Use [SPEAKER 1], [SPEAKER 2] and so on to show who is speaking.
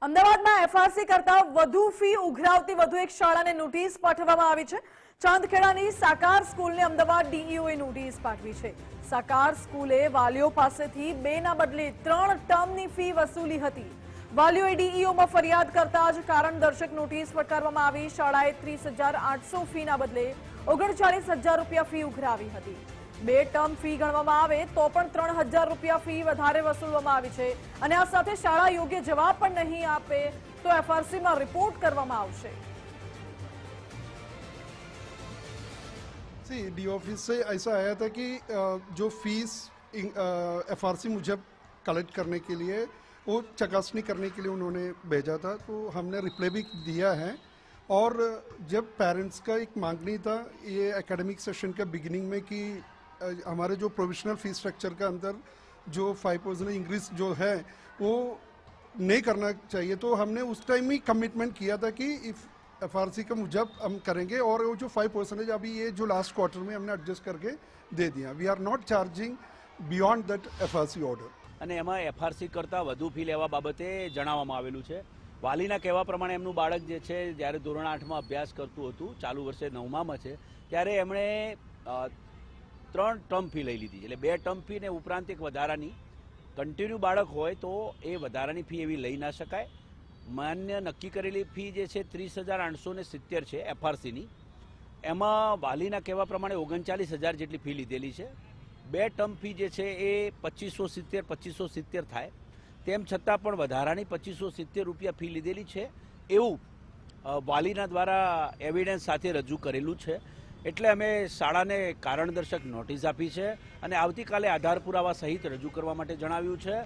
[SPEAKER 1] અમદાવાદમાં એફઆરસી કરતા વધુ ફી ઉઘરાવતી વધુ એક શાળાને નોટિસ પાઠવવામાં આવી છે। ચાંદખેડાની સાકાર સ્કૂલને અમદાવાદ ડીઈઓએ નોટિસ પાઠવી છે। સાકાર સ્કૂલે વાલીઓ પાસેથી 2 ના બદલે 3 ટર્મની ફી વસૂલી હતી। વાલીઓએ ડીઈઓમાં ફરિયાદ કરતા જ કારણદર્શક નોટિસ ફટકારવામાં આવી। શાળાએ 30,800 ફીના બદલે 39,000 રૂપિયા ફી ઉઘરાવી હતી। 2 ટર્મ ફી ગણવામાં આવે તો પણ 3,000 રૂપિયા ફી વધારે વસૂલવામાં આવી છે અને આ સાથે શાળા યોગ્ય જવાબ પણ નહીં આપે તો એફઆરસીમાં રિપોર્ટ કરવામાં આવશે।
[SPEAKER 2] डी ऑफिस से ऐसा आया था कि जो फीस एफआरसी मुजब कलेक्ट करने के लिए वो चकासनी करने के लिए उन्होंने भेजा था, तो हमने रिप्लाई भी दिया है। और जब पेरेंट्स का एक मांगनी था ये एकेडमिक सेशन के बिगिनिंग में कि हमारे जो प्रोविजनल फीस स्ट्रक्चर के अंदर जो 5% इंक्रीज जो है वो नहीं करना चाहिए, तो हमने उस टाइम ही कमिटमेंट किया था कि इफ एफआरसी का मुजब हम करेंगे। और वो जो 5% अभी ये जो लास्ट क्वार्टर में हमने एडजस्ट करके दे दिया। We are not charging beyond that FRC order.
[SPEAKER 3] અને એમાં એફઆરસી કરતાં વધુ ફી લેવા બાબતે જણાવવામાં આવેલું છે। વાલીના કહેવા પ્રમાણે એમનું બાળક જે છે જ્યારે ધોરણ 8માં અભ્યાસ કરતું હતું, ચાલુ વર્ષે 9મામાં છે, ત્યારે એમણે 3 ટર્મ ફી લઈ લીધી, એટલે 2 ટર્મ ફી ને ઉપરાંત એક વધારાની। કન્ટિન્યુ બાળક હોય તો એ વધારાની ફી એવી લઈ ના શકાય। માન્ય નક્કી કરેલી ફી જે છે 30,870 છે એફઆરસીની, એમાં વાલીના કહેવા પ્રમાણે 39,000 જેટલી ફી લીધેલી છે। 2 ટર્મ ફી જે છે એ 2570 થાય, તેમ છતાં પણ વધારાની 2570 રૂપિયા ફી લીધેલી છે એવું વાલીના દ્વારા એવિડન્સ સાથે રજૂ કરેલું છે। એટલે અમે શાળાને કારણદર્શક નોટિસ આપી છે અને આવતીકાલે આધાર પુરાવા સહિત રજૂ કરવા માટે જણાવ્યું છે।